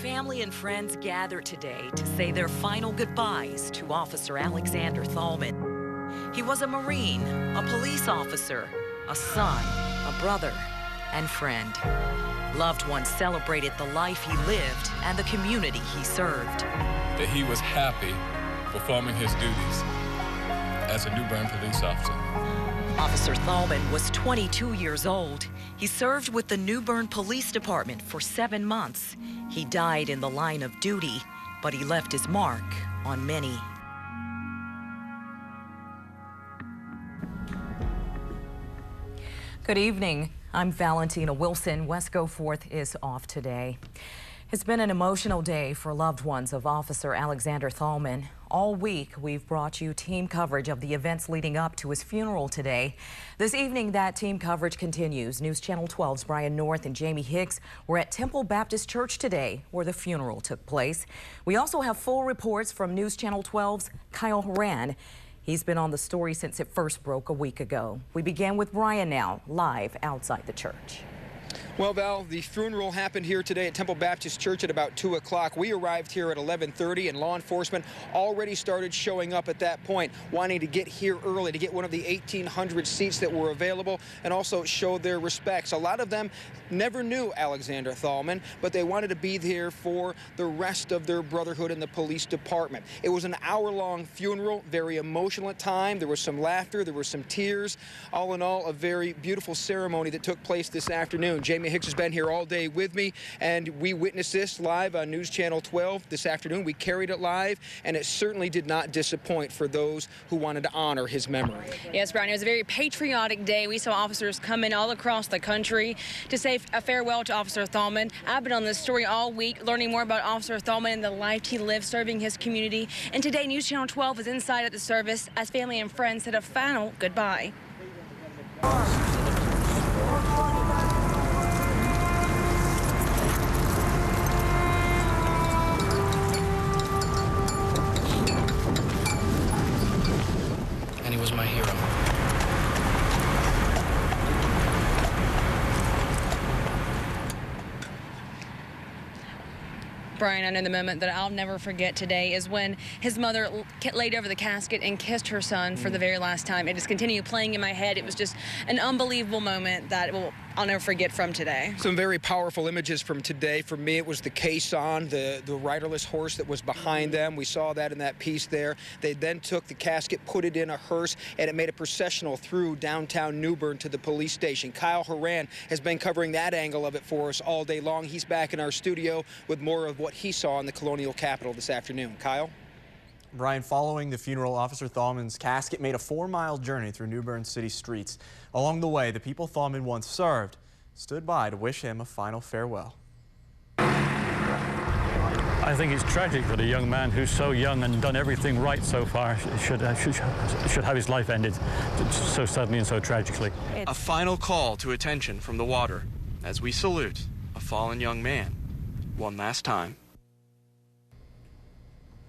Family and friends gathered today to say their final goodbyes to Officer Alexander Thalman. He was a Marine, a police officer, a son, a brother, and friend. Loved ones celebrated the life he lived and the community he served. That he was happy performing his duties as a New Bern police officer. Officer Thalman was 22 years old. He served with the New Bern Police Department for 7 months. He died in the line of duty, but he left his mark on many. Good evening. I'm Valentina Wilson. Wesco 4th is off today. It's been an emotional day for loved ones of Officer Alexander Thalman. All week, we've brought you team coverage of the events leading up to his funeral today. This evening, that team coverage continues. News Channel 12's Brian North and Jamie Hicks were at Temple Baptist Church today, where the funeral took place. We also have full reports from News Channel 12's Kyle Horan. He's been on the story since it first broke a week ago. We begin with Brian now, live outside the church. Well, Val, the funeral happened here today at Temple Baptist Church at about 2 o'clock. We arrived here at 11:30, and law enforcement already started showing up at that point, wanting to get here early to get one of the 1,800 seats that were available and also show their respects. A lot of them never knew Alexander Thalman, but they wanted to be here for the rest of their brotherhood in the police department. It was an hour-long funeral, very emotional at time. There was some laughter, there were some tears. All in all, a very beautiful ceremony that took place this afternoon. Jamie Hicks has been here all day with me, and we witnessed this live on News Channel 12 this afternoon. We carried it live, and it certainly did not disappoint for those who wanted to honor his memory. Yes, Brian, it was a very patriotic day. We saw officers come in all across the country to say a farewell to Officer Thalman. I've been on this story all week, learning more about Officer Thalman and the life he lived serving his community. And today, News Channel 12 was inside at the service as family and friends said a final goodbye. And he was my hero. Brian, I know the moment that I'll never forget today is when his mother laid over the casket and kissed her son for the very last time. It just continued playing in my head. It was just an unbelievable moment that I'll never forget from today. Some very powerful images from today. For me, it was the caisson, the riderless horse that was behind them. We saw that in that piece there. They then took the casket, put it in a hearse, and it made a processional through downtown New Bern to the police station. Kyle Horan has been covering that angle of it for us all day long. He's back in our studio with more of what he saw in the Colonial Capitol this afternoon. Kyle? Brian, following the funeral, Officer Thalman's casket made a 4-mile journey through New Bern city streets. Along the way, the people Thalman once served stood by to wish him a final farewell. I think it's tragic that a young man who's so young and done everything right so far should have his life ended so suddenly and so tragically. A final call to attention from the water as we salute a fallen young man one last time.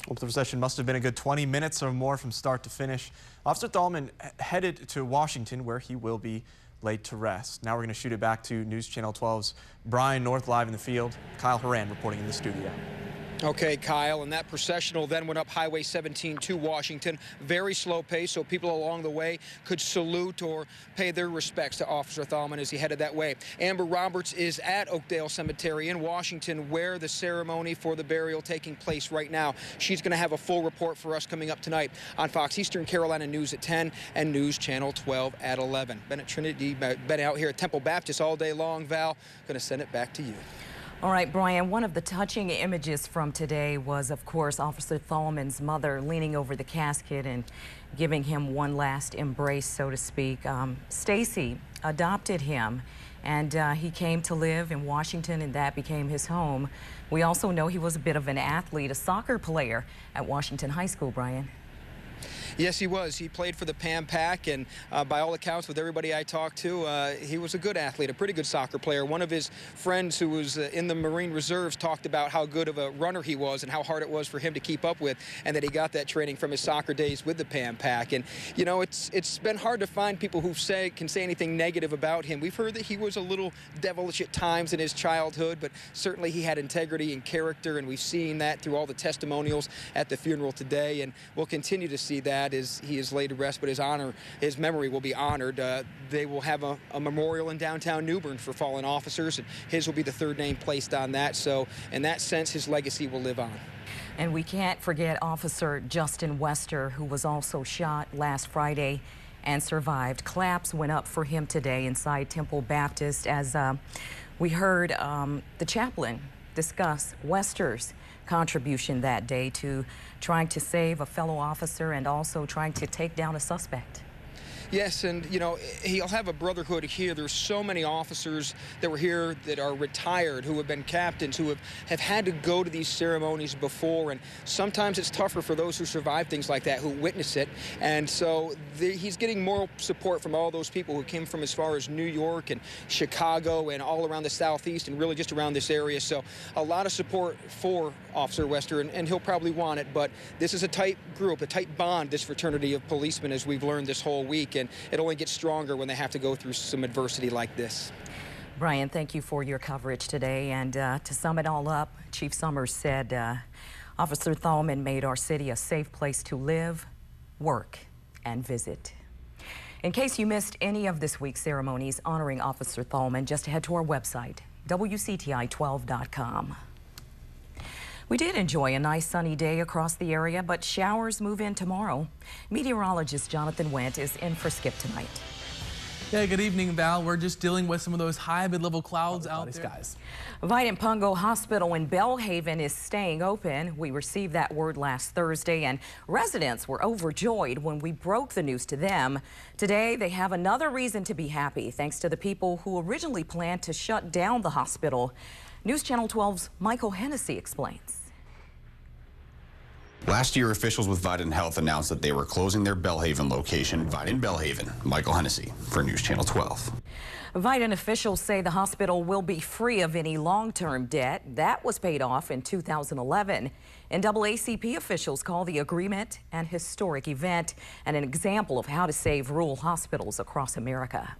Well, the procession must have been a good 20 minutes or more from start to finish. Officer Thalman headed to Washington, where he will be laid to rest. Now we're going to shoot it back to News Channel 12's Brian North live in the field. Kyle Horan reporting in the studio. Okay, Kyle, and that processional then went up Highway 17 to Washington. Very slow pace, so people along the way could salute or pay their respects to Officer Thalman as he headed that way. Amber Roberts is at Oakdale Cemetery in Washington, where the ceremony for the burial taking place right now. She's going to have a full report for us coming up tonight on Fox Eastern Carolina News at 10 and News Channel 12 at 11. Ben at Trinity, been out here at Temple Baptist all day long. Val, going to send it back to you. All right, Brian, one of the touching images from today was, of course, Officer Thalman's mother leaning over the casket and giving him one last embrace, so to speak. Stacy adopted him, and he came to live in Washington, and that became his home. We also know he was a bit of an athlete, a soccer player at Washington High School, Brian. Yes, he was. He played for the Pam Pack, and by all accounts, with everybody I talked to, he was a good athlete, a pretty good soccer player. One of his friends who was in the Marine Reserves talked about how good of a runner he was and how hard it was for him to keep up with, and that he got that training from his soccer days with the Pam Pack. And, you know, it's been hard to find people who can say anything negative about him. We've heard that he was a little devilish at times in his childhood, but certainly he had integrity and character, and we've seen that through all the testimonials at the funeral today, and we'll continue to see that as he is laid to rest, but his memory will be honored. They will have a memorial in downtown New Bern for fallen officers, and his will be the third name placed on that. So in that sense, his legacy will live on. And we can't forget Officer Justine Wester, who was also shot last Friday and survived. Claps went up for him today inside Temple Baptist as we heard the chaplain discuss Wester's contribution that day to trying to save a fellow officer and also trying to take down a suspect. Yes, and, you know, he'll have a brotherhood here. There's so many officers that were here that are retired, who have been captains, who have had to go to these ceremonies before, and sometimes it's tougher for those who survive things like that, who witness it. And so he's getting moral support from all those people who came from as far as New York and Chicago and all around the Southeast and really just around this area. So a lot of support for Officer Wester, and he'll probably want it. But this is a tight group, a tight bond, this fraternity of policemen, as we've learned this whole week. And it only gets stronger when they have to go through some adversity like this. Brian, thank you for your coverage today. And to sum it all up, Chief Summers said, Officer Thalman made our city a safe place to live, work, and visit. In case you missed any of this week's ceremonies honoring Officer Thalman, just head to our website, WCTI-12.com. We did enjoy a nice sunny day across the area, but showers move in tomorrow. Meteorologist Jonathan Wendt is in for Skip tonight. Yeah, good evening, Val. We're just dealing with some of those high mid-level clouds out there. Skies. Vidant Pungo Hospital in Belhaven is staying open. We received that word last Thursday, and residents were overjoyed when we broke the news to them. Today, they have another reason to be happy, thanks to the people who originally planned to shut down the hospital. News Channel 12's Michael Hennessy explains. Last year, officials with Vidant Health announced that they were closing their Belhaven location, Vidant Belhaven. Michael Hennessy for News Channel 12. Vidant officials say the hospital will be free of any long-term debt. That was paid off in 2011. NAACP officials call the agreement an historic event and an example of how to save rural hospitals across America.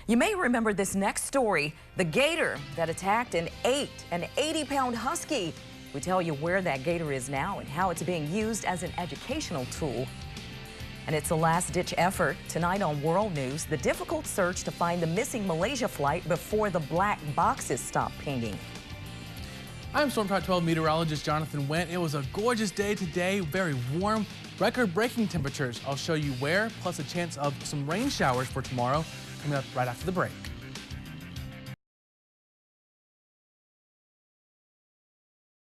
You may remember this next story, the gator that attacked and ate an 80-pound husky. We tell you where that gator is now and how it's being used as an educational tool. And it's a last-ditch effort. Tonight on World News, the difficult search to find the missing Malaysia flight before the black boxes stop pinging. I'm Storm Track 12 meteorologist Jonathan Wendt. It was a gorgeous day today, very warm, record-breaking temperatures. I'll show you where, plus a chance of some rain showers for tomorrow, coming up right after the break.